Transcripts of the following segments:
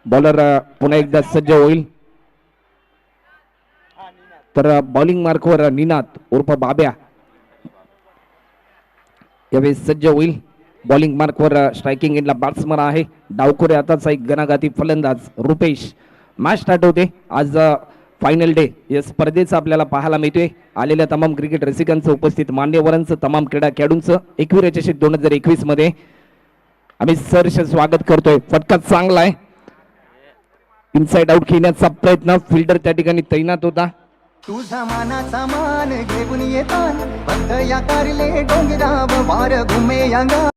Bowler पुन्हा एकदा सज्ज होईल. तर बॉलिंग मार्कवर निनाद उर्फ बाब्या यावेळी सज्ज होईल. बॉलिंग मार्कवर स्ट्रायकिंग एंडला बॅट्समन आहे डावखोरे आताचा एक गणाघाती फलंदाज रुपेश. मॅच स्टार्ट होते. आज फायनल डे या स्पर्धेचं आपल्याला पाहायला मिळतोय. आलेल्या तमाम क्रिकेट रसिकांचं, उपस्थित मान्यवरांचं, तमाम क्रीडा खेळाडूंचं 21 चषक 2021 मध्ये आम्ही सहर्ष स्वागत करतोय. फटका चांगला आहे. इनसाइड आउट खेळण्याचा प्रयत्न, फिल्डर त्या ठिकाणी तैनात होता. तुझा मानाचा मान घेऊन येतान पंत या कारले डोंगराव वार घुमे अंगा.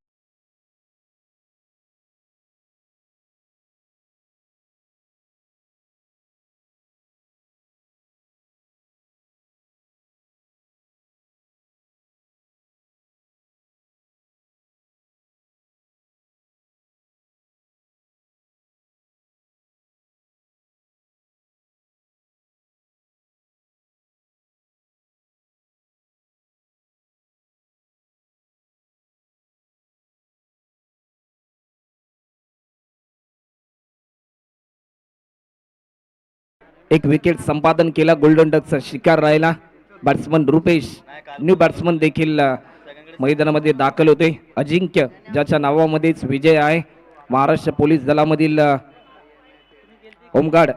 एक विकेट संपादन केला. गोल्डन डकचा शिकार राहिला. बॅट्समन रुपेश, न्यू बॅट्समन देखील मैदानामध्ये दाखल होते. अजिंक्य ज्याच्या नावामध्येच विजय आहे. महाराष्ट्र पोलीस दलामधील होमगार्ड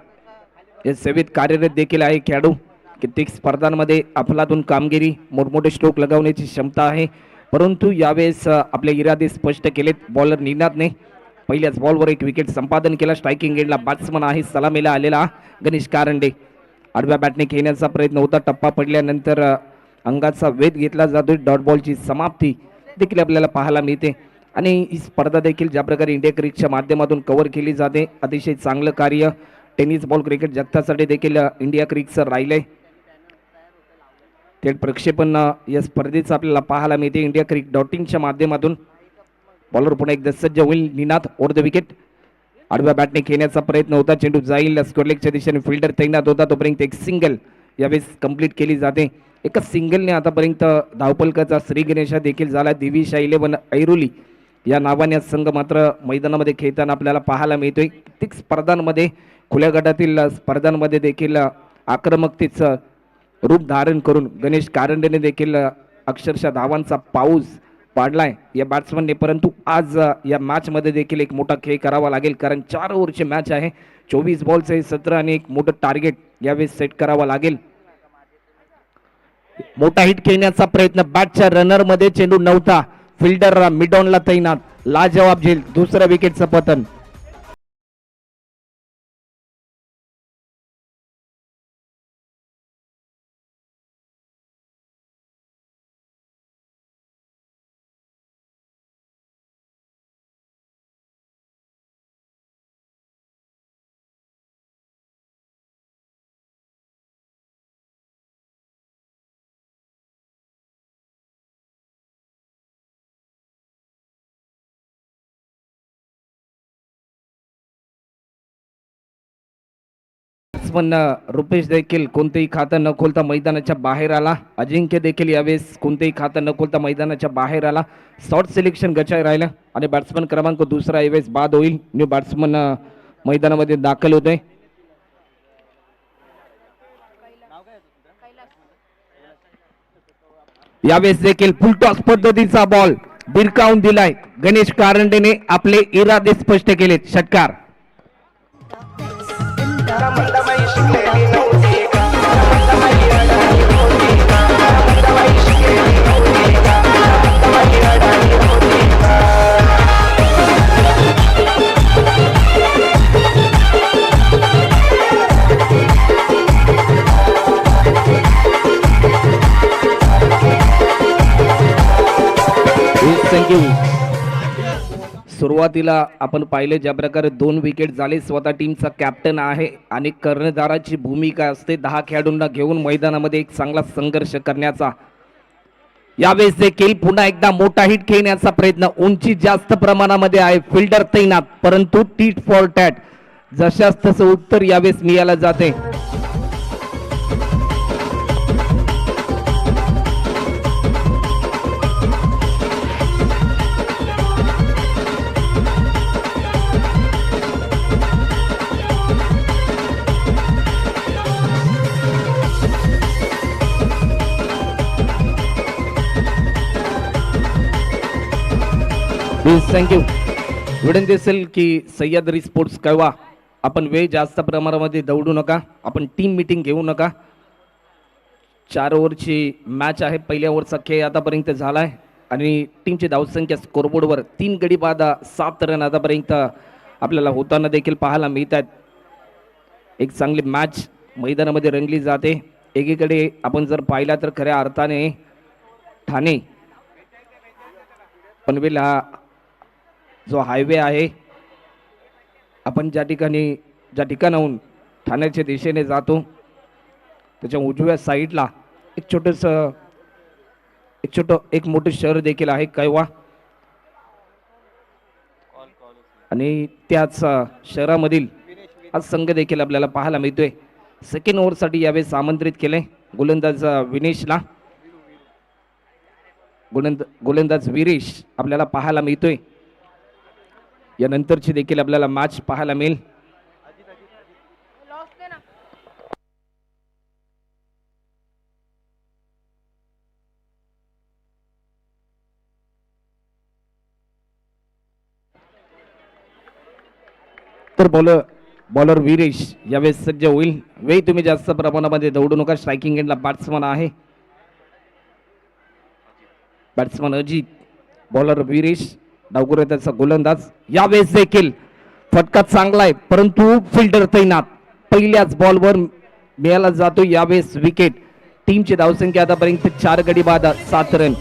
या सेवेत कार्यरत देखील आहे खेळाडू. कित्येक स्पर्धांमध्ये अफलातून कामगिरी, मोठमोठे स्ट्रोक लगावण्याची क्षमता आहे. परंतु यावेळेस आपले इरादे स्पष्ट केलेत. बॉलर निनादने पहिल्याच बॉलवर एक विकेट संपादन केला. स्ट्रायकिंग एंडला बॅट्समन आहे सलामीला आलेला गणेश कारंडे. आडव्या बॅटने खेळण्याचा प्रयत्न होता. टप्पा पडल्यानंतर अंगाचा वेध घेतला जातोय. डॉट बॉलची समाप्ती देखील आपल्याला पाहायला मिळते. आणि ही स्पर्धा देखील ज्या प्रकारे इंडिया क्रिकेटच्या माध्यमातून कव्हर केली जाते, अतिशय चांगलं कार्य टेनिस बॉल क्रिकेट जगतासाठी देखील इंडिया क्रिकेटचं राहिलंय. थेट प्रक्षेपण या स्पर्धेचं आपल्याला पाहायला मिळते india.cricket.in माध्यमातून. बॉलर पुन्हा एकदा सज्ज होईल. Ninad over the wicket. आडव्या बॅटने खेळण्याचा प्रयत्न होता. चेंडू जाईल स्क्वेअर लेगच्या दिशेने. फिल्डर तैनात होता. तोपर्यंत एक सिंगल यावेळेस कंप्लीट केली जाते. एका सिंगलने आतापर्यंत धावपलकाचा श्री गणेशा देखील झाला. दिविशा 11 ऐरोली या नावाने संघ मात्र मैदानामध्ये खेळताना आपल्याला पाहायला मिळतोय. कित्येक स्पर्धांमध्ये, खुल्या गटातील स्पर्धांमध्ये देखील आक्रमकतेचं रूप धारण करून गणेश कारंडेने देखील अक्षरशः धावांचा पाऊस पाडलाय या बॅट्समनने. परंतु आज या मॅच मध्ये देखील एक मोठा खेळ करावा लागेल, कारण 4 ओव्हरची मॅच आहे. 24 बॉलचे 17 आणि एक मोठं टार्गेट यावेळेस सेट करावा लागेल. मोठा हिट खेळण्याचा प्रयत्न. बॅटच्या रनर मध्ये चेंडू नव्हता. फिल्डर मिडॉनला तैनात. लाजवाब झेल. दुसऱ्या विकेटचं पतन. बॅट्समन रुपेश देखील कोणतेही खातं न खोलता मैदानाच्या बाहेर आला. अजिंक्य देखील यावेळेस कोणतेही खातं न खोलता मैदानाच्या बाहेर आला. शॉर्ट सिलेक्शन गचाय राहिलं आणि बॅट्समन क्रमांक 2 यावेळेस बाद होईल. न्यू बॅट्समन मैदानामध्ये दाखल होते. यावेळेस देखील फुलटॉस पद्धतीचा बॉल भिरकावून दिलाय. गणेश कारंडेने आपले इरादे स्पष्ट केलेत. षटकार. सुरुवातीला आपण पाहिले ज्या प्रकारे 2 विकेट झाले. स्वतः टीमचा कॅप्टन आहे आणि कर्णधाराची भूमिका असते 10 खेळाडूंना घेऊन मैदानामध्ये एक चांगला संघर्ष करण्याचा. यावेळेस देखील पुन्हा एकदा मोठा हिट खेळण्याचा प्रयत्न. उंची जास्त प्रमाणामध्ये आहे. फिल्डर तैनात, परंतु टीट फॉर टॅट जशास तसं उत्तर यावेळेस मिळालं जाते. थँक्यू. विनंती असेल की सह्याद्री स्पोर्ट्स कळवा, आपण वेळ जास्त प्रमाणामध्ये दौडू नका, आपण टीम मीटिंग घेऊ नका. 4 ओव्हरची मॅच आहे. पहिल्या ओव्हरचा खेळ आतापर्यंत झाला आहे आणि टीमची धावसंख्या स्कोरबोर्डवर 3 गडी बाद 7 रन आतापर्यंत आपल्याला होताना देखील पाहायला मिळत आहेत. एक चांगली मॅच मैदानामध्ये रंगली जाते. एकीकडे आपण जर पाहिला तर खऱ्या अर्थाने ठाणे पनवेल हा जो हायवे आहे, आपण ज्या ठिकाणाहून ठाण्याच्या दिशेने जातो त्याच्या उजव्या साईडला एक मोठं शहर देखील आहे कैवा, आणि त्याच शहरामधील हा संघ देखील आपल्याला पाहायला मिळतोय. सेकंड ओव्हरसाठी यावेळेस आमंत्रित केले गोलंदाज विनेशला. गोलंदाज विरेश आपल्याला पाहायला मिळतोय. यानंतरची देखील आपल्याला मॅच पाहायला मिळेल. तर बॉलर विरेश यावेळेस सज्ज होईल. वेळ तुम्ही जास्त प्रमाणामध्ये दौडू नका. स्ट्रायकिंग एंडला बॅट्समन आहे, बॅट्समन अजित, बॉलर विरेश, डावखुऱ्याचा गोलंदाज. यावेळेस देखील फटका चांगला आहे परंतु फिल्डर तैनात. पहिल्याच बॉलवर मिळाला जातो यावेळेस विकेट. टीमची धावसंख्या आतापर्यंत 4 गडी बाद 7 रन.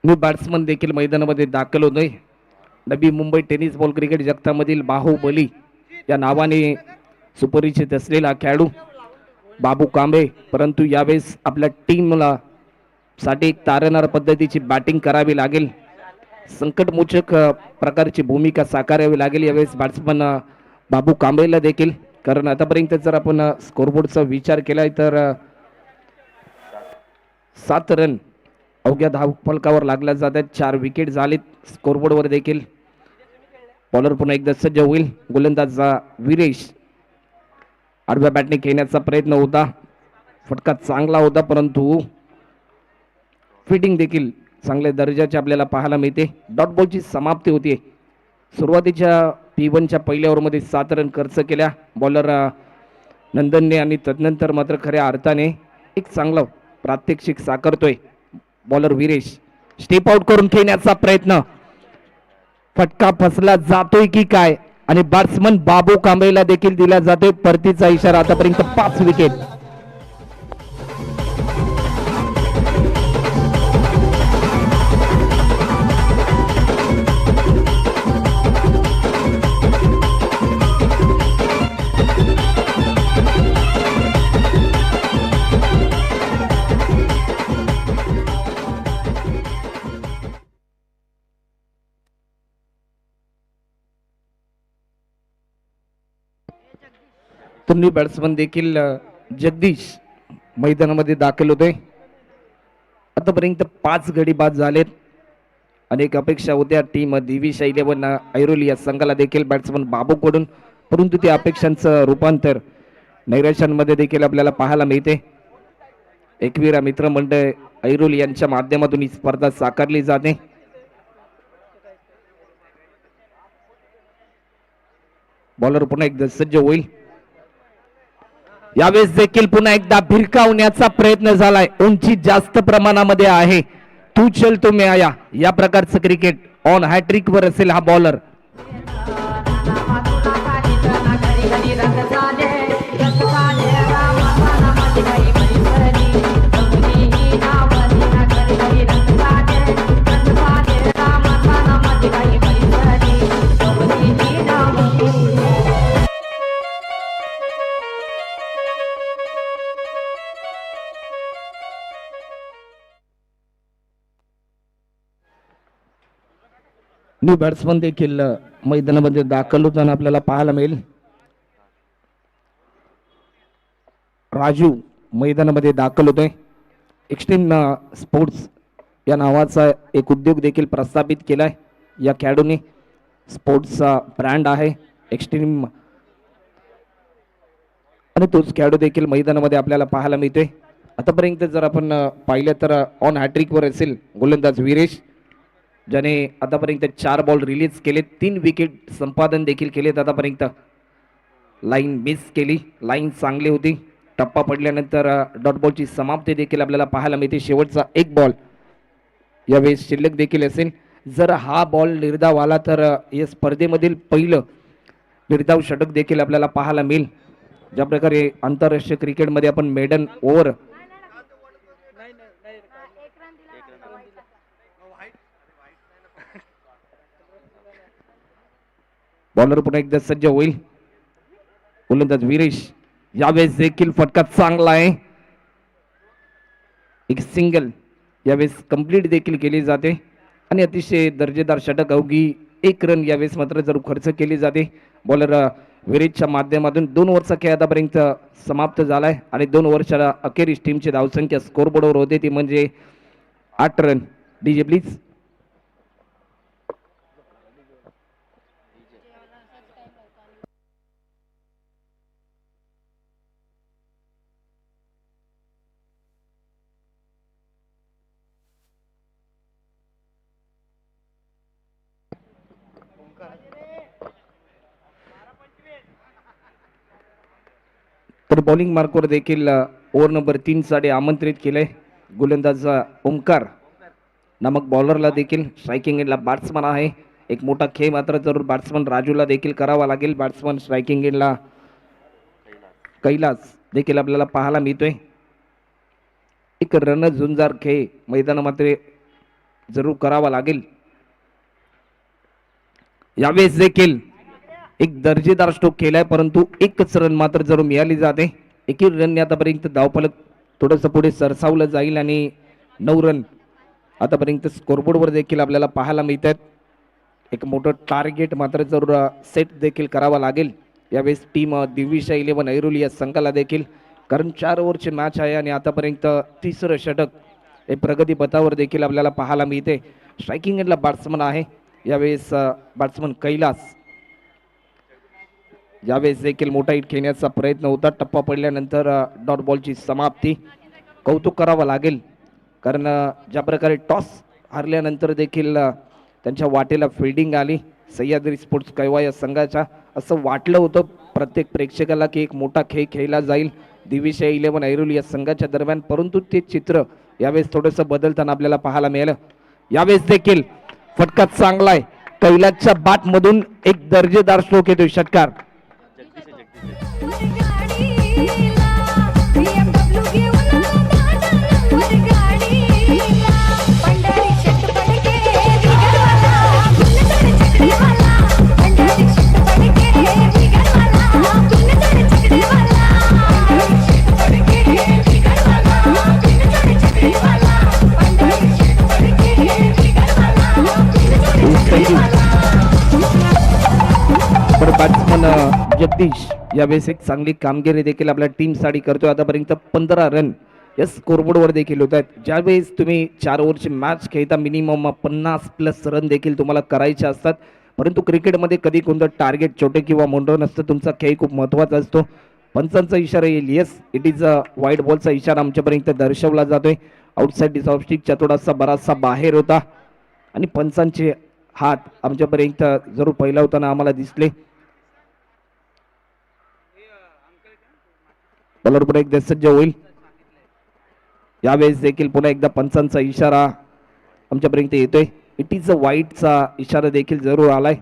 मी बॅट्समन देखील मैदानामध्ये दाखल होतोय. Navi Mumbai tennis ball cricket जगतामधील बाहुबली या नावाने सुपरिचित असलेला खेळाडू बाबू कांबळे, परंतु यावेळेस आपल्या टीमला साठी एक तारणार पद्धतीची बॅटिंग करावी लागेल. संकटमोचक प्रकारची भूमिका साकारावी लागेल यावेळेस बॅट्समन बाबू कांबळेला देखील. कारण आतापर्यंत जर आपण स्कोरबोर्डचा विचार केलाय तर 7 रन अवघ्या धावफलकावर लागल्या जातात. 4 विकेट झालेत स्कोरबोर्डवर देखील. बॉलर पुन्हा एकदा सज्ज होईल. गोलंदाज विरेश आडव्या बॅटने खेळण्याचा प्रयत्न होता. फटका चांगला होता परंतु फिटिंग देखील चांगल्या दर्जाची आपल्याला पाहायला मिळते. डॉट बॉलची समाप्ती होती. सुरुवातीच्या P1च्या पहिल्या ओव्हरमध्ये 7 रन खर्च केल्या बॉलर नंदनने आणि तदनंतर मात्र खऱ्या अर्थाने एक चांगलं प्रात्यक्षिक साकारतोय बॉलर विरेश. स्टेप आउट करून खेळण्याचा प्रयत्न, फटका फसला जातोय की काय, आणि बॅट्समन बाबू कांबळेला देखील दिला जातोय परतीचा इशारा. आतापर्यंत 5 विकेट. तुम्ही बॅट्समन देखील जगदीश मैदानामध्ये दाखल होते. आतापर्यंत 5 गडी बाद झालेत. अनेक अपेक्षा होत्या टीम दिविश 11 ऐरोली या संघाला देखील बॅट्समन बाबूकडून, परंतु त्या अपेक्षांचं रूपांतर नैराश्यांमध्ये देखील आपल्याला पाहायला मिळते. एकविरा मित्रमंडळ ऐरोली यांच्या माध्यमातून ही स्पर्धा साकारली जाते. बॉलर पुन्हा एकदा सज्ज होईल. यावेळेस देखील पुन्हा एकदा भिरकावण्याचा प्रयत्न झालाय. उंची जास्त प्रमाणामध्ये आहे. तू चल तो मी आया या प्रकारचं क्रिकेट ऑन हॅट्रिक वर असेल हा बॉलर. न्यू बॅट्समन देखील मैदानामध्ये दाखल होताना आपल्याला पाहायला मिळेल. राजू मैदानामध्ये दाखल होतोय. एक्स्ट्रीम स्पोर्ट्स या नावाचा एक उद्योग देखील प्रस्थापित केलाय या खेळाडूने. स्पोर्ट्सचा ब्रँड आहे एक्स्ट्रीम आणि तोच खेळाडू देखील मैदानामध्ये आपल्याला पाहायला मिळतोय. आतापर्यंत जर आपण पाहिलं तर ऑन हॅट्रिकवर असेल गोलंदाज वीरेश, ज्याने आतापर्यंत 4 बॉल रिलीज केले, 3 विकेट संपादन देखील केलेत आतापर्यंत. लाईन मिस केली, लाईन चांगली होती. टप्पा पडल्यानंतर डॉट बॉलची समाप्ती देखील आपल्याला पाहायला मिळते. शेवटचा एक बॉल यावेळेस शिल्लक देखील असेल. जर हा बॉल निर्धाव आला तर या स्पर्धेमधील पहिलं निर्धाव षटक देखील आपल्याला पाहायला मिळेल. ज्या प्रकारे आंतरराष्ट्रीय क्रिकेटमध्ये आपण मेडन ओव्हर बॉलर पुन्हा एकदा सज्ज होईल. गोलंदाज वीरेश, यावेळेस देखील फटका चांगला आहे. एक सिंगल यावेळेस कंप्लीट देखील केली जाते आणि अतिशय दर्जेदार षटक, अवघी 1 रन यावेळेस मात्र जरूर खर्च केली जाते. बॉलर वीरेशच्या माध्यमातून 2 ओव्हरचा खेळ आतापर्यंत समाप्त झालाय आणि 2 ओव्हरच्या अखेरीस टीमची धावसंख्या स्कोरबोर्डवर होते ती म्हणजे 8 रन. DJ please. तर बॉलिंग मार्कवर देखील ओव्हर नंबर 3 साठी आमंत्रित केलंय गोलंदाज ओमकार नामक बॉलरला देखील. स्ट्रायकिंग एंडला बॅट्समन आहे. एक मोठा खेळ मात्र जरूर बॅट्समन राजूला देखील करावा लागेल. बॅट्समन स्ट्रायकिंग एंडला कैलास देखील आपल्याला पाहायला मिळतोय. एक रन झुंजार खेळ मैदानामध्ये जरूर करावा लागेल. यावेळेस देखील एक दर्जेदार स्ट्रोक केलाय, परंतु एकच रन मात्र जरूर मिळाली जाते. एकही रनने आतापर्यंत धावफलक थोडंसं पुढे सरसावलं जाईल आणि 9 रन आतापर्यंत स्कोरबोर्डवर देखील आपल्याला पाहायला मिळतात. एक मोठं टार्गेट मात्र जरूर सेट देखील करावा लागेल यावेळेस टीम दिव्यशा 11 ऐरोली या संघाला देखील, कारण 4 ओव्हरची मॅच आहे आणि आतापर्यंत 3रं षटक हे प्रगती पथावर देखील आपल्याला पाहायला मिळते. स्ट्रायकिंग एंडला बॅट्समन आहे यावेळेस बॅट्समन कैलास. यावेळेस देखील मोठा हिट खेळण्याचा प्रयत्न होता. टप्पा पडल्यानंतर डॉट बॉलची समाप्ती. कौतुक करावं लागेल, कारण ज्या प्रकारे टॉस हारल्यानंतर देखील त्यांच्या वाटेला फिल्डिंग आली सह्याद्री स्पोर्ट्स कैवा या संघाच्या. असं वाटलं होतं प्रत्येक प्रेक्षकाला की एक मोठा खेळ खेळला जाईल दिव्यशा 11 ऐरोली या संघाच्या दरम्यान, परंतु ते चित्र यावेळेस थोडंसं बदलताना आपल्याला पाहायला मिळालं. यावेळेस देखील फटका चांगला आहे. कैलासच्या बॅटमधून एक दर्जेदार स्ट्रोक येतोय, षटकार. बॅट्समन जगदीश यावेळेस एक चांगली कामगिरी देखील आपल्या टीमसाठी करतोय. आतापर्यंत 15 रन या स्कोरबोर्डवर देखील होत आहेत. ज्यावेळेस तुम्ही 4 ओव्हरची मॅच खेळता मिनिमम 50+ रन देखील तुम्हाला करायचे असतात, परंतु क्रिकेटमध्ये कधी कोणतं टार्गेट छोटे किंवा मोठं नसतं. तुमचा खेळ खूप महत्त्वाचा असतो. पंचांचा इशारा येईल. येस, इट इज अ वाईट बॉलचा इशारा आमच्यापर्यंत दर्शवला जातोय. आउटसाइड डिस ऑफ स्टिकच्या थोडासा बराचसा बाहेर होता आणि पंचांचे हात आमच्यापर्यंत जरूर पहिला होताना आम्हाला दिसले. बॉलर पुन्हा एकदा सज्ज होईल. यावेळेस देखील पुन्हा एकदा पंचांचा इशारा आमच्यापर्यंत येतोय. इट इज अ वाईटचा इशारा देखील जरूर आलाय.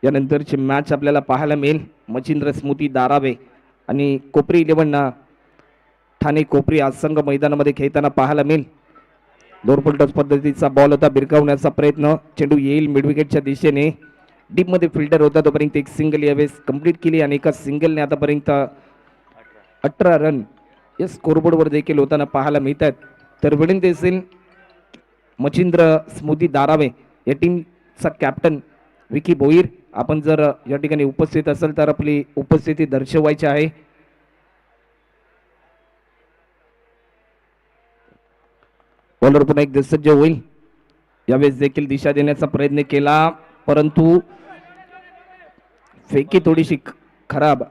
यानंतरची मॅच आपल्याला पाहायला मिळेल मच्छिंद्र स्मृती दारावे आणि कोपरी 11 ठाणे कोपरी आज संघ मैदानामध्ये खेळताना पाहायला मिळेल. दोरफुल टॉस पद्धतीचा बॉल होता, बिरकावण्याचा प्रयत्न, चेंडू येईल मिड विकेटच्या दिशेने. डीपमध्ये फिल्टर होता तोपर्यंत एक सिंगल यावेळेस कंप्लीट केली आणि एका सिंगलने आतापर्यंत 18 रन या स्कोरबोर्डवर देखील होताना पाहायला मिळतात. तर विनंती असेल मच्छिंद्र स्मृती दारावे या टीम चा कॅप्टन विकी भोईर, आपण जर या ठिकाणी उपस्थित असेल तर आपली उपस्थिती दर्शवायची आहे. बॉलर पुन्हा एकदा सज्ज होईल. यावेळेस देखील दिशा देण्याचा प्रयत्न केला, परंतु फेकी थोडीशी खराब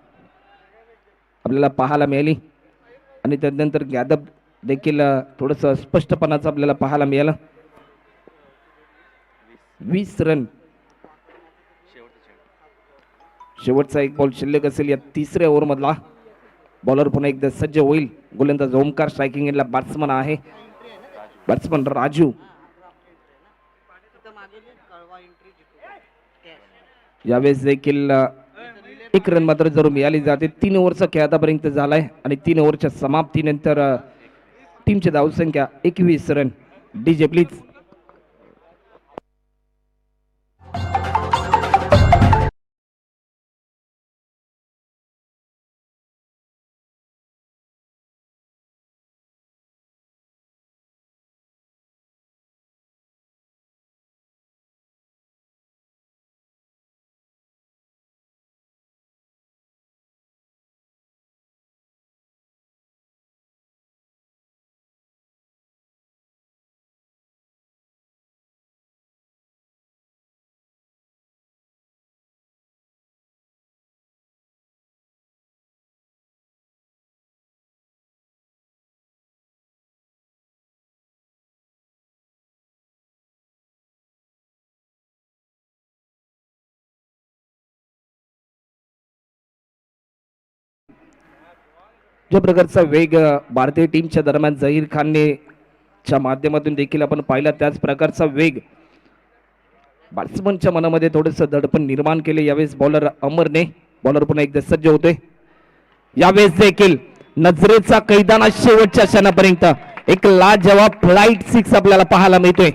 आपल्याला पाहायला मिळाली आणि त्यानंतर यादव देखील थोडस स्पष्टपणाचं आपल्याला पाहायला मिळालं. 20 रन शेवटचा एक बॉल शिल्लक असेल या तिसऱ्या ओव्हर मधला. बॉलर पुन्हा एकदा सज्ज होईल. गोलंदाज ओमकार, स्ट्रायकिंग एंडला बॅट्समन आहे बॅट्समन राजू. यावेळेस देखील 1 रन मात्र जरूर मिळाली जाते. 3 ओव्हरचा खेळ आतापर्यंत झालाय आणि 3 ओव्हरच्या समाप्तीनंतर टीमची धावसंख्या 21 रन. DJ please. ज्या प्रकारचा वेग भारतीय टीमच्या दरम्यान झहीर खानने च्या माध्यमातून देखील आपण पाहिला, त्याच प्रकारचा वेग बॅट्समनच्या मनामध्ये थोडंसं दडपण निर्माण केले. यावेळेस बॉलर अमरने, बॉलर पुन्हा एकदा सज्ज होतोय. यावेळेस देखील नजरेचा कैदाना शेवटच्या क्षणापर्यंत एक लाजवाब फ्लाइट 6 आपल्याला पाहायला मिळतोय.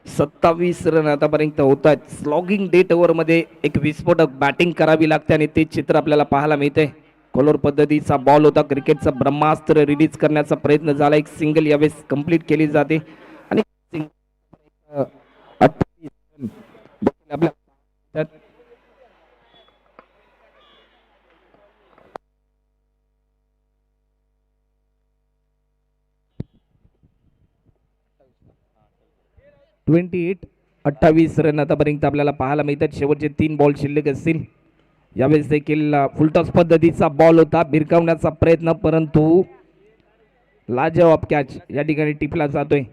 सत्तावीस रन आतापर्यंत होत आहेत. स्लॉगिंग डेट ओव्हर मध्ये एक विस्फोटक बॅटिंग करावी लागते आणि ते चित्र आपल्याला पाहायला मिळते. कोलोर पद्धतीचा बॉल होता, क्रिकेटचा ब्रह्मास्त्र रिलीज करण्याचा प्रयत्न झाला. एक सिंगल यावेळेस कंप्लीट केली जाते आणि 28 रन आपल्या 28 रन आतापर्यंत आपल्याला पाहायला मिळतात. शेवटचे 3 बॉल शिल्लक असतील. यावेळेस देखील फुलटॉस पद्धतीचा बॉल होता, भिरकावण्याचा प्रयत्न, परंतु लाजवाब कॅच या ठिकाणी टिपला जातोय.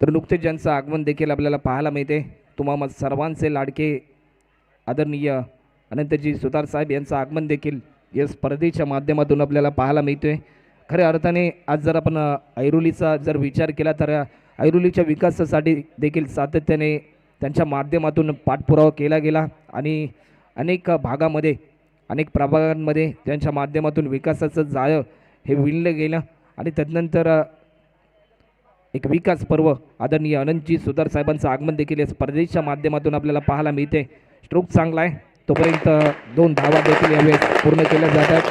तर नुकतेच ज्यांचं आगमन देखील आपल्याला पाहायला मिळते, तुम्हा सर्वांचे लाडके आदरणीय अनंतजी सुतार साहेब यांचं आगमन देखील या स्पर्धेच्या माध्यमातून आपल्याला पाहायला मिळतोय. खऱ्या अर्थाने आज जर आपण ऐरोलीचा जर विचार केला तर ऐरोलीच्या विकासासाठी देखील सातत्याने त्यांच्या माध्यमातून पाठपुरावा केला गेला आणि अनेक भागामध्ये, अनेक प्रभागांमध्ये त्यांच्या माध्यमातून विकासाचं जाळं हे विणलं गेलं आणि त्यानंतर एक विकास पर्व आदरणीय अनंतजी सुतार साहेबांचं आगमन देखील या स्पर्धेच्या माध्यमातून आपल्याला पाहायला मिळते. स्ट्रोक चांगला आहे, तोपर्यंत 2 धावा देखील यावेळेस पूर्ण केल्या जातात.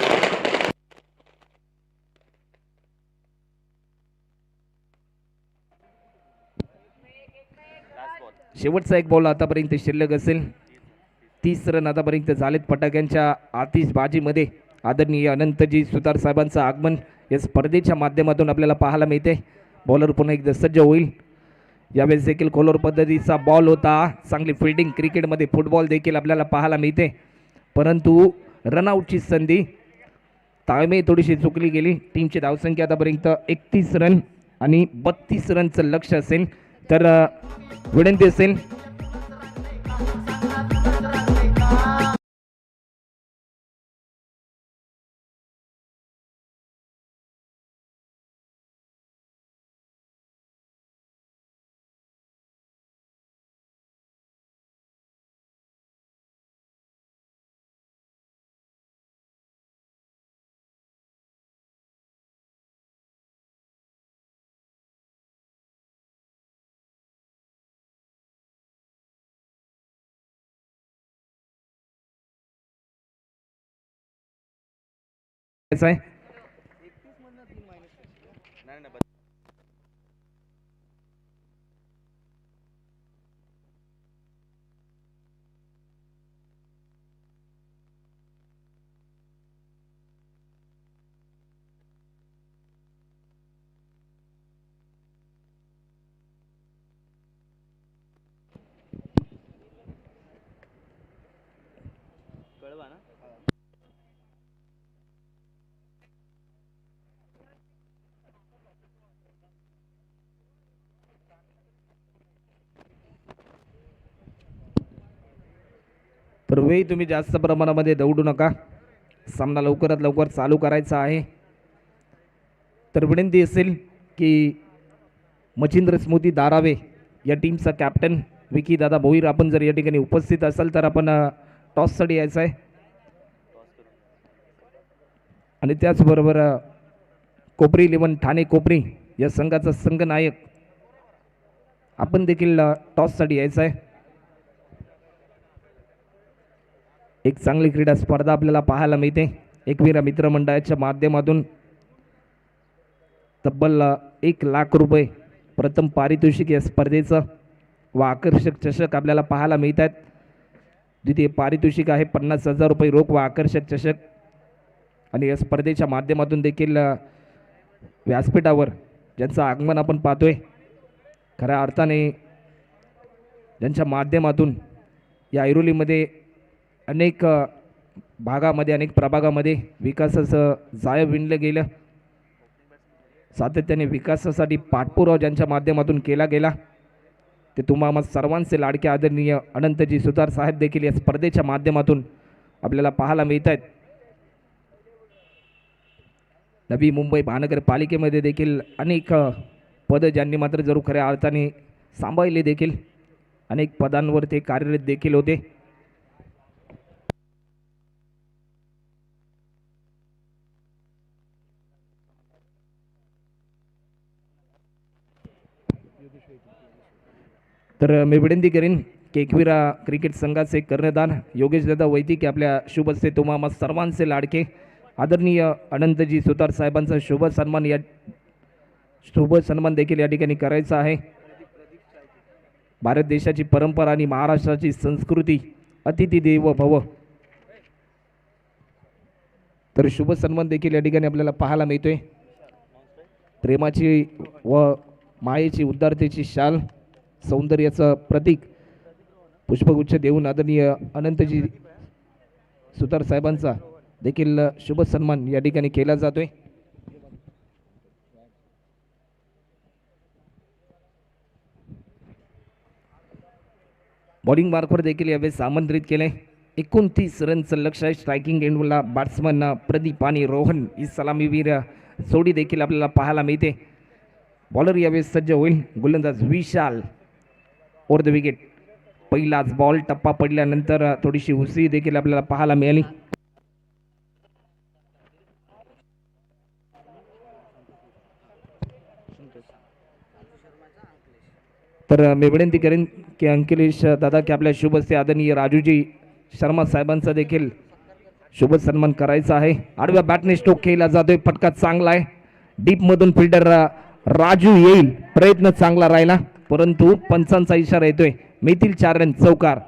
शेवटचा एक बॉल आतापर्यंत शिल्लक असेल. 30 रन आतापर्यंत झालेत. फटाक्यांच्या आतिषबाजीमध्ये आदरणीय अनंतजी सुतार साहेबांचं आगमन या स्पर्धेच्या माध्यमातून आपल्याला पाहायला मिळते. बॉलर पुन्हा एकदा सज्ज होईल. यावेळेस देखील कोलोर पद्धतीचा बॉल होता. चांगली फिल्डिंग क्रिकेटमध्ये फुटबॉल देखील आपल्याला पाहायला मिळते, परंतु रनआउटची संधी, ताळमेळ थोडीशी चुकली गेली. टीमची धावसंख्या आतापर्यंत 31 रन आणि 32 रनचं लक्ष्य असेल. तर विनंती असेल आहे. तर वेळी तुम्ही जास्त प्रमाणामध्ये दौडू नका. सामना लवकरात लवकर चालू करायचा आहे. तर विनंती असेल की मच्छिंद्र स्मृती दारावे या टीमचा कॅप्टन विकी दादा भोईर आपण जर या ठिकाणी उपस्थित असाल तर आपण टॉससाठी यायचं आहे. आणि त्याचबरोबर कोपरी 11 ठाणे कोपरी या संघाचा संघनायक आपण देखील टॉससाठी यायचं आहे. एक चांगली क्रीडा स्पर्धा आपल्याला पाहायला मिळते. एकविरा मित्रमंडळाच्या माध्यमातून तब्बल 1,00,000 रुपये प्रथम पारितोषिक या स्पर्धेचं व आकर्षक चषक आपल्याला पाहायला मिळत आहेत. द्वितीय पारितोषिक आहे 50,000 रुपये रोख व आकर्षक चषक. आणि या स्पर्धेच्या माध्यमातून देखील व्यासपीठावर ज्यांचं आगमन आपण पाहतोय, खऱ्या अर्थाने ज्यांच्या माध्यमातून या ऐरोलीमध्ये अनेक भागामध्ये अनेक प्रभागामध्ये विकासाचं जाळं विणलं गेलं, सातत्याने विकासासाठी पाठपुरावा ज्यांच्या माध्यमातून केला गेला, ते तुम्हा सर्वांचे लाडके आदरणीय अनंतजी सुतार साहेब देखील या स्पर्धेच्या माध्यमातून आपल्याला पाहायला मिळत आहेत. नवी मुंबई महानगरपालिकेमध्ये देखील अनेक पदं ज्यांनी मात्र जरूर खऱ्या अर्थाने सांभाळले, देखील अनेक पदांवर ते कार्यरत देखील होते. तर मी विनंती करेन की एकविरा क्रिकेट संघाचे कर्णधार योगेश दादा वैदिक आपल्या शुभ हस्ते तुम्हा सर्वांचे लाडके आदरणीय अनंतजी सुतार साहेबांचा शुभ सन्मान देखील या ठिकाणी करायचा आहे. भारत देशाची परंपरा आणि महाराष्ट्राची संस्कृती अतिथी देव भव, तर शुभ सन्मान देखील या ठिकाणी आपल्याला पाहायला मिळतोय. प्रेमाची व मायेची उदारतेची शाल, सौंदर्याचं प्रतीक पुष्पगुच्छ देऊन आदरणीय अनंतजी सुतार साहेबांचा देखील शुभ सन्मान या ठिकाणी केला जातोय. बॉलिंग मार्कवर देखील यावेळेस आमंत्रित केले. 29 रनचं लक्ष्य. स्ट्रायकिंग एंडला बॅट्समन प्रदीप आणि रोहन ही सलामीवीर जोडी देखील आपल्याला पाहायला मिळते. बॉलर यावेळेस सज्ज होईल. गोलंदाज विशाल ओव्हर द विकेट. पहिलाच बॉल टप्पा पडल्यानंतर थोडीशी उसळी देखील आपल्याला पाहायला मिळाली. तर मी विनंती करेन की अंकिलेश दादा की आपल्या शुभ हस्ते आदरणीय राजूजी शर्मा साहेबांचा देखील शुभ सन्मान करायचा आहे. आडव्या बॅटने स्ट्रोक केला जातोय. फटका चांगला आहे. डीप मधून फिल्डर राजू येईल. प्रयत्न चांगला राहिला, परंतु पंचांचा इशारा येतोय. मिळतील 4 रन. चौकार.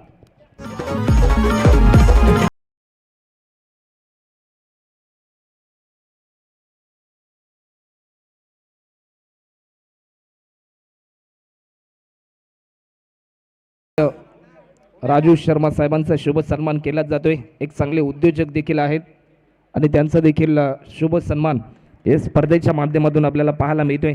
राजू शर्मा साहेबांचा शुभ सन्मान केला जातोय. एक चांगले उद्योजक देखील आहेत आणि त्यांचा देखील शुभ सन्मान या स्पर्धेच्या माध्यमातून आपल्याला पाहायला मिळतोय.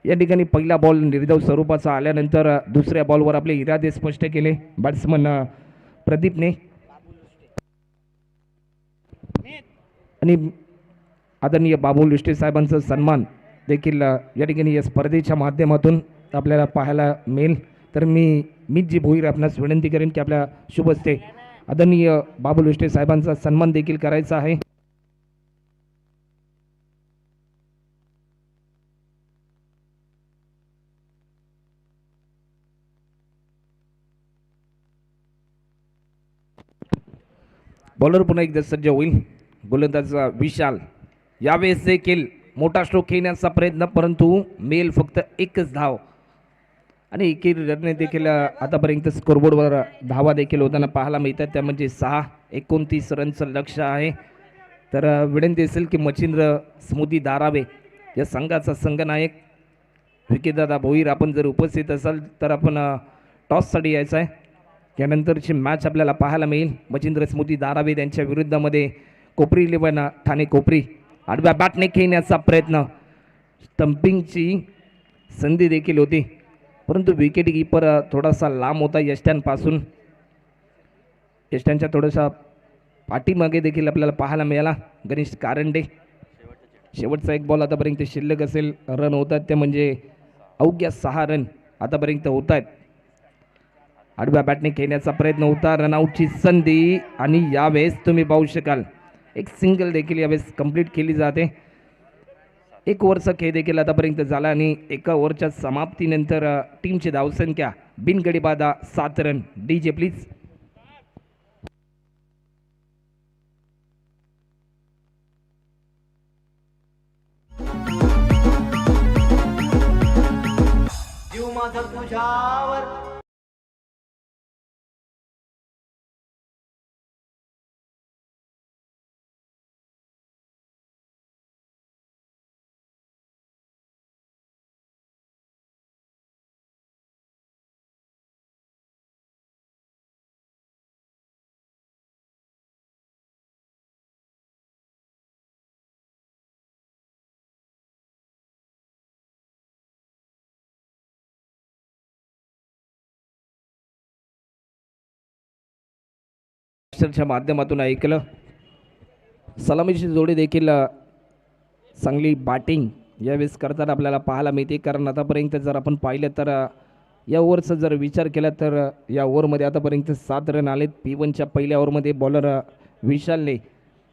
या ठिकाणी पहिला बॉल निर्धाव स्वरूपाचा आल्यानंतर दुसऱ्या बॉलवर आपले इरादे स्पष्ट केले बॅट्समन प्रदीपने. आणि आदरणीय बाबू लुष्टे साहेबांचा सन्मान देखील या ठिकाणी या स्पर्धेच्या माध्यमातून आपल्याला पाहायला मिळेल. तर मी जी भोईर आपणास विनंती करेन की आपल्या शुभ हस्ते आदरणीय बाबू लुष्टे साहेबांचा सन्मान देखील करायचा आहे. बॉलर पुन्हा एकदा सज्ज होईल. गोलंदाज विशाल यावेळेस देखील मोठा स्ट्रोक खेळण्याचा प्रयत्न, परंतु मेल फक्त एकच धाव आणि एकेरी रनने देखील आतापर्यंत स्कोरबोर्डवर धावा देखील होताना पाहायला मिळतात. त्या म्हणजे 6-29 रनचं लक्ष आहे. तर विनंती असेल की मच्छिंद्र स्मृती दारावे या संघाचा संघनायक विकेदादा भोईर आपण जर उपस्थित असाल तर आपण टॉससाठी यायचं आहे. त्यानंतरची मॅच आपल्याला पाहायला मिळेल. मच्छिंद्र स्मृती दारावे त्यांच्या विरुद्धमध्ये कोपरी 11 ठाणे कोपरी. आडव्या बॅटने खेळण्याचा प्रयत्न, स्टंपिंगची संधी देखील होती, परंतु विकेट कीपर थोडासा लांब होता यष्ट्यांपासून. यष्ट्यांच्या थोडासा पाठीमागे देखील आपल्याला पाहायला मिळाला गणेश कारंडे. शेवटचा एक बॉल आतापर्यंत शिल्लक असेल. रन होतात ते म्हणजे अवघ्या 6 रन आतापर्यंत होत आहेत. आडव्या बॅटने खेळण्याचा प्रयत्न होता, रनआउटची संधी आणि यावेळेस तुम्ही पाहू शकाल एक सिंगल देखील यावेळेस कंप्लीट केली जाते. एक ओव्हरचा खेळ देखील आतापर्यंत झाला आणि एका ओव्हरच्या समाप्तीनंतर टीमची धावसंख्या बिनगडी बाधा 7 रन. DJ please. जीव माझा तुझ्यावर च्या माध्यमातून ऐकलं. सलामीची जोडी देखील चांगली बॅटिंग यावेळेस करताना आपल्याला पाहायला मिळते. कारण आतापर्यंत जर आपण पाहिलं तर या ओव्हरचा जर विचार केला तर या ओव्हरमध्ये आतापर्यंत 7 रन आलेत. P1च्या पहिल्या ओव्हरमध्ये बॉलर विशालने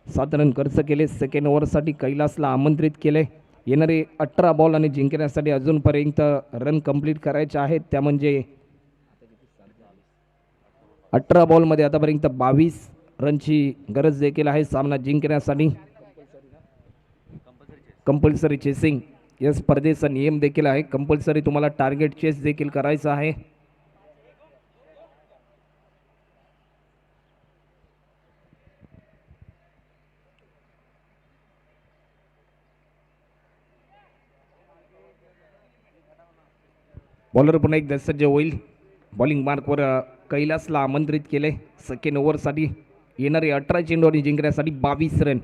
7 रन खर्च केले. सेकंड ओव्हरसाठी कैलासला आमंत्रित केले. येणारे 18 बॉल आणि जिंकण्यासाठी अजूनपर्यंत रन कंप्लीट करायचे आहेत. त्या म्हणजे 18 बॉलमध्ये आतापर्यंत 22 रनची गरज देखील आहे सामना जिंकण्यासाठी. कंपल्सरी चेसिंग या स्पर्धेचा नियम देखील आहे. कंपल्सरी तुम्हाला टार्गेट चेस देखील करायचं आहे. बॉलर पुन्हा एकदा सज्ज होईल. बॉलिंग मार्कवर कैलासला आमंत्रित केले. सेकंड ओव्हरसाठी येणारे 18 चेंडू आणि जिंकण्यासाठी 22 रन.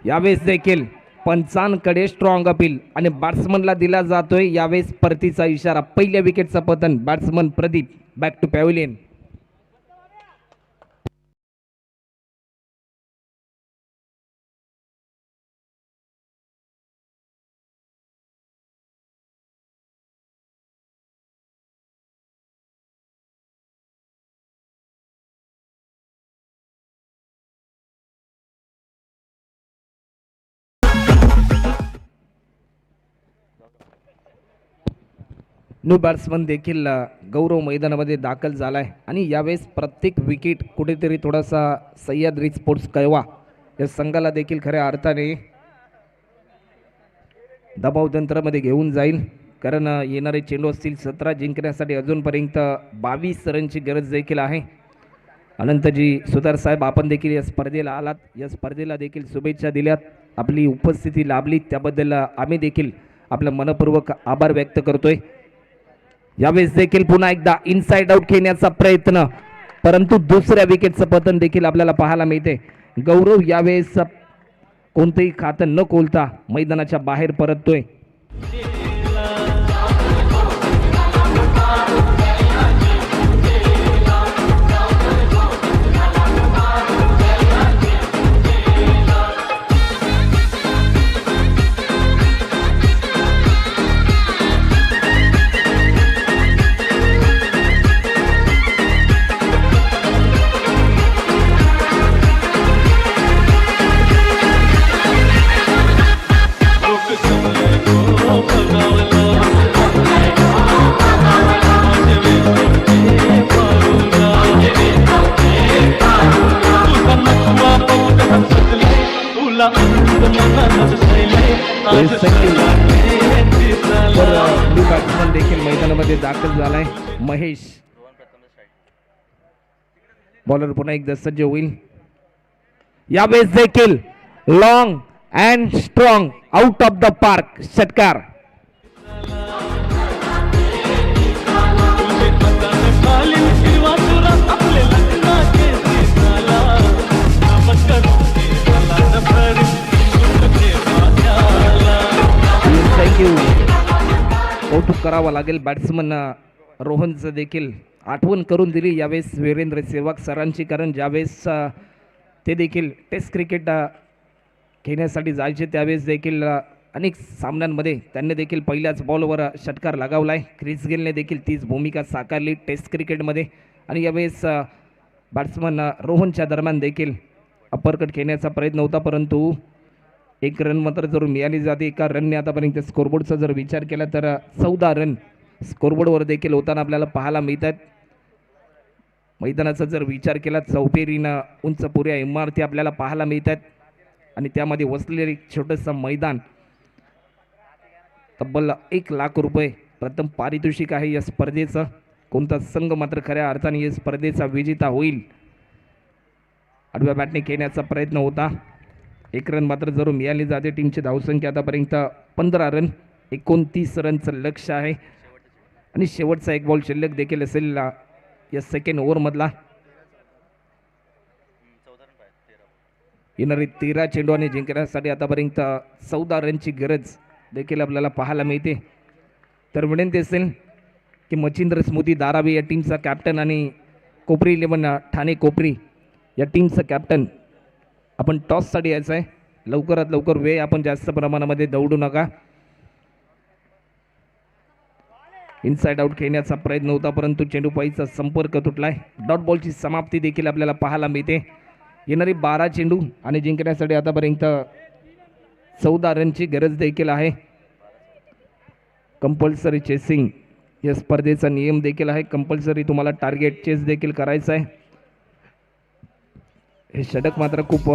यावेळेस देखील पंचांकडे स्ट्रॉंग अपील आणि बॅट्समनला दिला जातोय यावेळेस परतीचा इशारा. पहिल्या विकेटचं पतन. Batsman Pradeep back to pavilion. New batsman देखील गौरव मैदानामध्ये दाखल झाला आहे आणि यावेळेस प्रत्येक विकेट कुठेतरी थोडासा सह्याद्री स्पोर्ट्स कळवा या संघाला देखील खऱ्या अर्थाने दबाव तंत्रामध्ये घेऊन जाईल. कारण येणारे चेंडू असतील 17 जिंकण्यासाठी अजूनपर्यंत 22 रनची गरज देखील आहे. अनंतजी सुतार साहेब आपण देखील या स्पर्धेला आलात. या स्पर्धेला देखील शुभेच्छा दिल्यात. आपली उपस्थिती लाभली त्याबद्दल आम्ही देखील आपलं मनपूर्वक आभार व्यक्त करतोय. यावेळेस देखील पुन्हा एकदा इनसाइड आउट खेळण्याचा प्रयत्न, परंतु दुसऱ्या विकेटचं पतन देखील आपल्याला पाहायला मिळते. गौरव यावेळेस कोणतंही खातं न खोलता मैदानाच्या बाहेर परततोय. लोक समले गो ब्लू बॅट्समन देखील मैदानामध्ये दाखल झालाय महेश. बॉलर पुन्हा एकदा सज्ज होईल. यावेळेस देखील long and strong out of the park षटकार. थँक्यू. कौतुक करावं लागेल बॅट्समन रोहनचं देखील आठवण करून दिली यावेळेस वीरेंद्र सेहवाग सरांची, कारण ज्यावेळेस ते देखील टेस्ट क्रिकेट खेळण्यासाठी जायचे त्यावेळेस देखील अनेक सामन्यांमध्ये त्यांनी देखील पहिल्याच बॉलवर षटकार लगावला आहे. क्रिस गेलने देखील तीच भूमिका साकारली टेस्ट क्रिकेटमध्ये. आणि यावेळेस बॅट्समन रोहनच्या दरम्यान देखील अपरकट खेळण्याचा प्रयत्न होता, परंतु एक रन मात्र जरूर मिळाली जाते. एका रनने आतापर्यंत स्कोरबोर्डचा जर विचार केला तर 14 रन स्कोरबोर्डवर देखील होताना आपल्याला पाहायला मिळतात. मैदानाचा जर विचार केला चौपेरीनं उंच पुऱ्या इमारती आपल्याला पाहायला मिळतात आणि त्यामध्ये वसलेले एक छोटंसं मैदान. तब्बल 1 लाख रुपये प्रथम पारितोषिक आहे या स्पर्धेचं. कोणता संघ मात्र खऱ्या अर्थाने या स्पर्धेचा विजेता होईल. आडव्या बॅटने खेळण्याचा प्रयत्न होता. 1 रन मात्र जरूर मिळाली जाते. टीमची धावसंख्या आतापर्यंत 15 रन, 29 रनचं लक्ष आहे आणि शेवटचा 1 बॉल शिल्लक देखील असेल या सेकंड ओव्हरमधला. येणारे 13 चेंडू आणि जिंकण्यासाठी आतापर्यंत 14 रनची गरज देखील आपल्याला पाहायला मिळते. तर विनंती असेल की मच्छिंद्र स्मृती धारावी या टीमचा कॅप्टन आणि कोपरी 11 ठाणे कोपरी या टीमचं कॅप्टन, आपण टॉससाठी यायचं आहे. लवकरात लवकर वेळ, आपण जास्त प्रमाणामध्ये दौडू नका. इनसाइड आउट खेळण्याचा प्रयत्न होता, परंतु चेंडूपाईचा संपर्क तुटलाय. डॉट बॉलची समाप्ती देखील आपल्याला पाहायला मिळते. येणारी 12 चेंडू आणि जिंकण्यासाठी आतापर्यंत 14 रनची गरज देखील आहे. कंपल्सरी चेसिंग या स्पर्धेचा नियम देखील आहे. कंपल्सरी तुम्हाला टार्गेट चेस देखील करायचं आहे. हे षटक मात्र खूप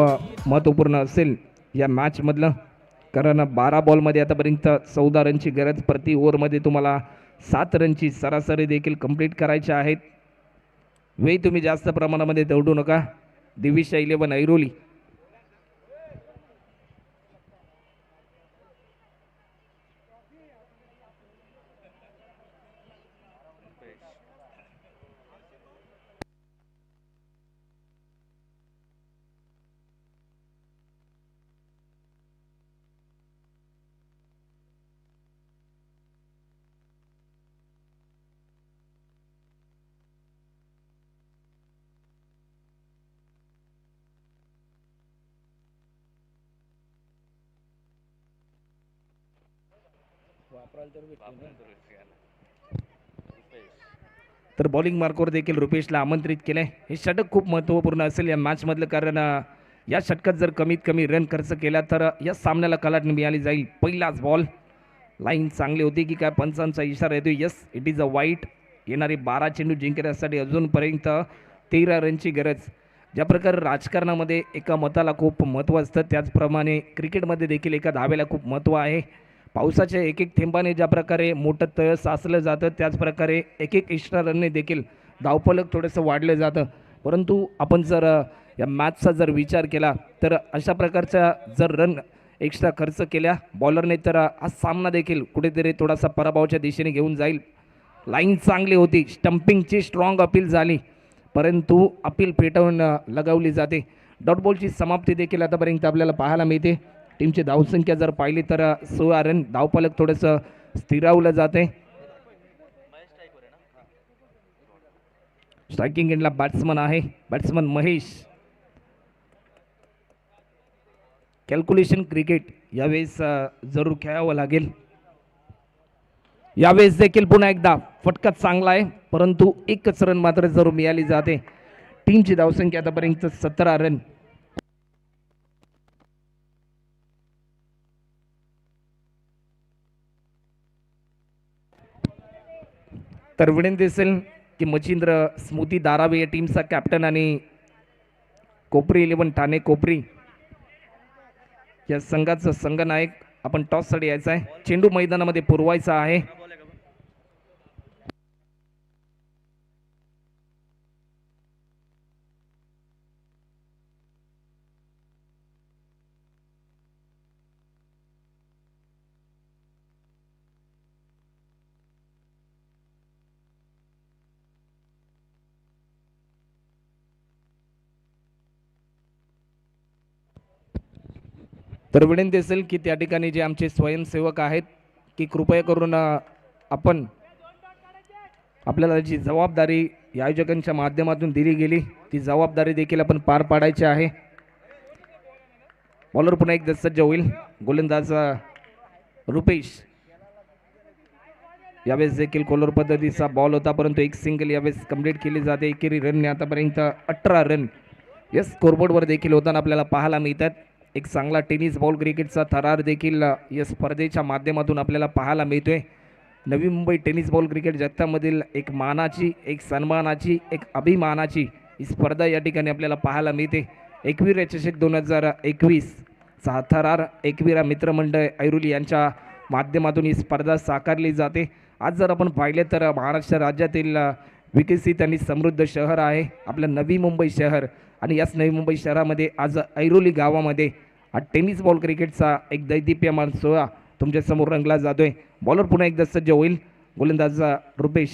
महत्त्वपूर्ण असेल या मॅचमधलं, कारण 12 बॉलमध्ये आतापर्यंत 14 रनची गरज. प्रति ओव्हरमध्ये तुम्हाला 7 रनची सरासरी देखील कंप्लीट करायच्या आहेत. वेळ तुम्ही जास्त प्रमाणामध्ये दौडू नका. दिविशा 11 ऐरोली. तर बॉलिंग मार्कवर देखील रुपेशला आमंत्रित केलंय. हे षटक खूप महत्त्वपूर्ण असेल या मॅचमधलं, कारण या षटकात जर कमीत कमी रन खर्च केला तर या सामन्याला कलाटणी मिळाली जाईल. पहिलाच बॉल, लाईन चांगली होती की काय, पंचांचा इशारा येतो. यस, इट इज अ वाईट. येणारे 12 चेंडू जिंकण्यासाठी अजूनपर्यंत 13 रनची गरज. ज्या प्रकारे राजकारणामध्ये एका मताला खूप महत्त्व असतं, त्याचप्रमाणे क्रिकेटमध्ये देखील एका धाब्याला खूप महत्त्व आहे. पावसाच्या एक एक थेंबाने ज्या प्रकारे मोठं तळ साचलं जातं, त्याचप्रकारे एक एक एक्स्ट्रा रनने देखील धावफलक थोडंसं वाढलं जातं. परंतु आपण जर या मॅचचा जर विचार केला तर अशा प्रकारच्या जर रन एक्स्ट्रा खर्च केल्या बॉलरने तर हा सामना देखील कुठेतरी थोडासा पराभवाच्या दिशेने घेऊन जाईल. लाईन चांगली होती, स्टंपिंगची स्ट्रॉंग अपील झाली, परंतु अपील पेटवून लगावली जाते. डॉट बॉलची समाप्ती देखील आतापर्यंत आपल्याला पाहायला मिळते. टीमची धावसंख्या जर पाहिली तर 16 रन. धावफलक थोडंसं स्थिरावलं जाते. स्ट्रायकिंग एंडला बॅट्समन आहे, बॅट्समन महेश. कॅल्क्युलेशन क्रिकेट यावेळेस जरूर खेळावं लागेल. यावेळेस देखील पुन्हा एकदा फटका चांगला आहे, परंतु एकच रन मात्र जरूर मिळाली जाते. टीमची धावसंख्या आतापर्यंत 17 रन. तर विनंती असेल की मच्छिंद्र स्मृती धारावी या टीमचा कॅप्टन आणि कोपरी 11 ठाणे कोपरी या संघाचा संघनायक आपण टॉससाठी यायचं आहे. चेंडू मैदानामध्ये पुरवायचा आहे. तर विनंती असेल की त्या ठिकाणी जे आमचे स्वयंसेवक आहेत की कृपया करून आपण आपल्याला जी जबाबदारी या आयोजकांच्या माध्यमातून दिली गेली ती जबाबदारी देखील आपण पार पाडायची आहे. बॉलर पुन्हा एकदा सज्ज होईल. गोलंदाज रुपेश. यावेळेस देखील कोलर पद्धतीचा बॉल होता परंतु एक सिंगल यावेळेस कंप्लीट केली जाते. एकेरी रनने आतापर्यंत 18 रन या स्कोरबोर्डवर देखील होताना आपल्याला पाहायला मिळतात. एक चांगला टेनिस बॉल क्रिकेटचा थरार देखील या स्पर्धेच्या माध्यमातून आपल्याला पाहायला मिळतोय. नवी मुंबई टेनिस बॉल क्रिकेट जगतामधील एक मानाची, एक सन्मानाची, एक अभिमानाची ही स्पर्धा या ठिकाणी आपल्याला पाहायला मिळते. एकविरा चषक 2021 चा थरार एकविरा मित्रमंडळ ऐरोली यांच्या माध्यमातून ही स्पर्धा साकारली जाते. आज जर आपण पाहिले तर महाराष्ट्र राज्यातील विकसित आणि समृद्ध शहर आहे आपलं नवी मुंबई शहर आणि याच नवी मुंबई शहरामध्ये आज ऐरोली गावामध्ये हा टेनिस बॉल क्रिकेटचा एक दैदिप्यमान सोहळा तुमच्यासमोर रंगला जातोय. बॉलर पुन्हा एकदा सज्ज होईल. गोलंदाज रुपेश.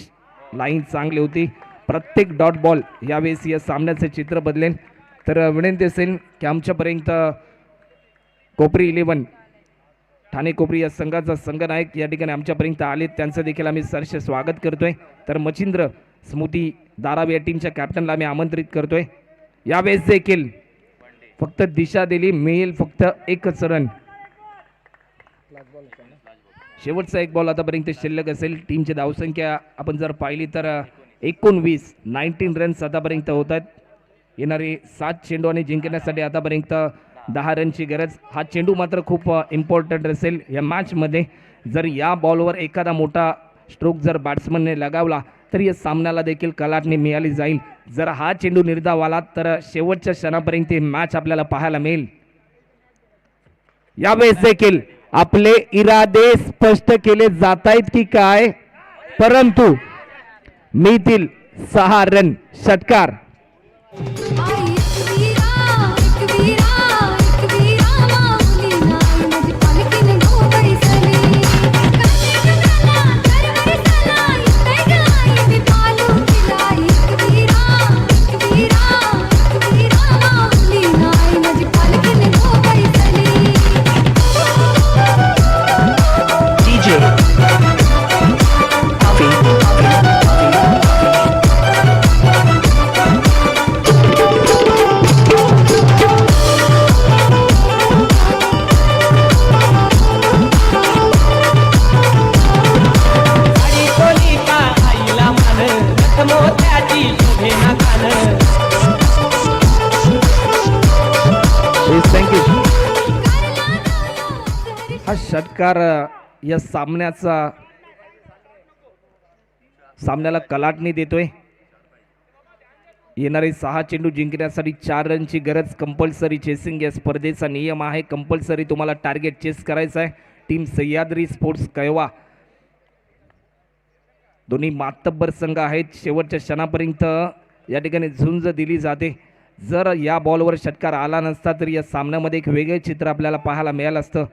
लाईन चांगली होती. प्रत्येक डॉट बॉल यावेळेस या सामन्याचे चित्र बदलेल. तर विनंती असेल की आमच्यापर्यंत कोपरी 11 ठाणे कोपरी या संघाचा संघनायक या ठिकाणी आमच्यापर्यंत आले. त्यांचं देखील आम्ही सहर्ष स्वागत करतोय. तर मच्छिंद्र स्मृती दारावे या टीमच्या कॅप्टनला आम्ही आमंत्रित करतोय. यावेळेस देखील फक्त दिशा दिली, मिळेल फक्त एकच रन. शेवटचा एक बॉल आतापर्यंत शिल्लक असेल. टीमची धावसंख्या आपण जर पाहिली तर 19 रन्स आतापर्यंत होत आहेत. येणारे 7 चेंडू आणि जिंकण्यासाठी आतापर्यंत 10 रनची गरज. हा चेंडू मात्र खूप इम्पॉर्टंट असेल या मॅचमध्ये. जर या बॉलवर एखादा मोठा स्ट्रोक जर बॅट्समनने लगावला तर या सामन्याला देखील कलाटणी मिळाली जाईल. जर हा चेंडू निर्धाव आला तर शेवटच्या क्षणापर्यंत ही मॅच आपल्याला पाहायला मिळेल. यावेळेस देखील आपले इरादे स्पष्ट केले जात आहेत की काय, परंतु मिळतील 6 रन. षटकार. हा षटकार या सामन्याला कलाटणी देतोय. येणारे 6 चेंडू जिंकण्यासाठी 4 रनची गरज. कंपल्सरी चेसिंग या स्पर्धेचा नियम आहे. कंपल्सरी तुम्हाला टार्गेट चेस करायचं आहे. टीम सह्याद्री स्पोर्ट्स कैवा दोन्ही मातब्बर संघ आहेत. शेवटच्या क्षणापर्यंत या ठिकाणी झुंज दिली जाते. जर या बॉलवर षटकार आला नसता तर या सामन्यामध्ये एक वेगळे चित्र आपल्याला पाहायला मिळालं असतं.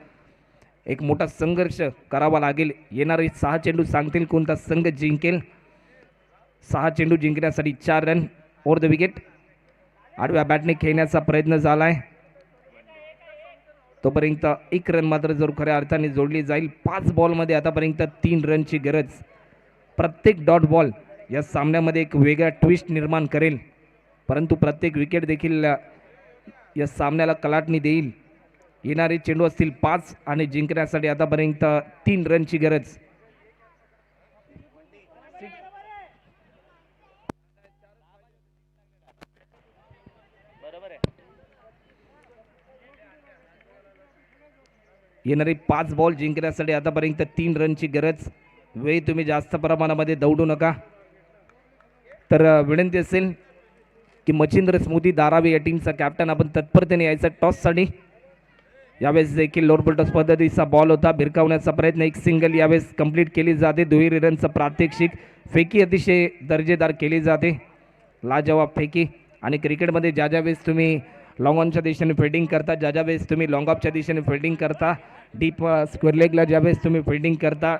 एक मोठा संघर्ष करावा लागेल. येणारे 6 चेंडू सांगतील कोणता संघ जिंकेल. 6 चेंडू जिंकण्यासाठी 4 रन ओव्हर द विकेट. आडव्या बॅटने खेळण्याचा प्रयत्न झालाय तोपर्यंत 1 रन मात्र जर खऱ्या अर्थाने जोडली जाईल. 5 बॉलमध्ये आतापर्यंत 3 रनची गरज. प्रत्येक डॉट बॉल या सामन्यामध्ये एक वेगळा ट्विस्ट निर्माण करेल, परंतु प्रत्येक विकेट देखील या सामन्याला कलाटणी देईल. येणारे चेंडू असतील 5 आणि जिंकण्यासाठी आतापर्यंत 3 रनची गरज. येणारे 5 बॉल जिंकण्यासाठी आतापर्यंत 3 रनची गरज. वेळ तुम्ही जास्त प्रमाणामध्ये दौडू नका. तर विनंती असेल की मच्छिंद्र स्मृती दारावे या टीमचा कॅप्टन आपण तत्परतेने यायचा टॉससाठी. यावेळेस देखील लोरबोल्टस पद्धतीचा बॉल होता, भिरकावण्याचा प्रयत्न, एक सिंगल यावेळेस कंप्लीट केली जाते. दुहेरी रनचं प्रात्यक्षिक, फेकी अतिशय दर्जेदार केली जाते, लाजवाब फेकी. आणि क्रिकेटमध्ये ज्या ज्या वेळेस तुम्ही लॉंग ऑनच्या दिशेने फिल्डिंग करता, ज्या ज्या वेळेस तुम्ही लॉंग ऑफच्या दिशेने फिल्डिंग करता, डीप स्क्वेअर लेगला ज्यावेळेस तुम्ही फिल्डिंग करता,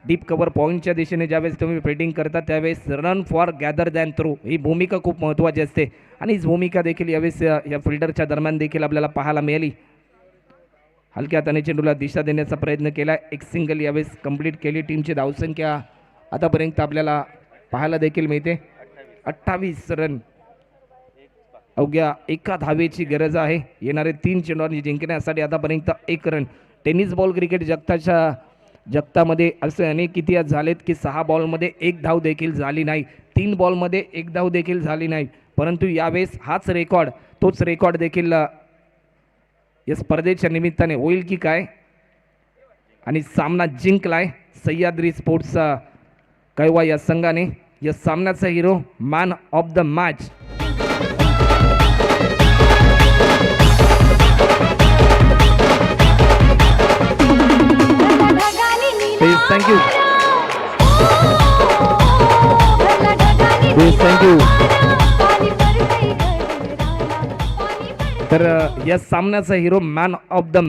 डीप कव्हर पॉईंटच्या दिशेने ज्यावेळेस तुम्ही फिल्डिंग करता, त्यावेळेस run for gather than through ही भूमिका खूप महत्त्वाची असते. आणि हीच भूमिका देखील यावेळेस या फिल्डरच्या दरम्यान देखील आपल्याला पाहायला मिळाली. हलक्या हाताने चेंडूला दिशा देण्याचा प्रयत्न केला, एक सिंगल यावेळेस कंप्लीट केली. टीमची धावसंख्या आतापर्यंत आपल्याला पाहायला देखील मिळते 28 रन. अवघ्या एका धावेची गरज आहे येणारे 3 चेंडूंनी जिंकण्यासाठी. आतापर्यंत 1 रन. टेनिस बॉल क्रिकेट जगतामध्ये असे अनेक इतिहास झालेत की 6 बॉलमध्ये 1 धाव देखील झाली नाही, 3 बॉलमध्ये 1 धाव देखील झाली नाही. परंतु यावेळेस तोच रेकॉर्ड देखील या स्पर्धेच्या निमित्ताने होईल की काय. आणि सामना जिंकलाय सह्याद्री स्पोर्ट्सचा कैवा या संघाने. या सामन्याचा hero, man of the match. Thank you. तर या सामन्याचा हिरो, मॅन ऑफ द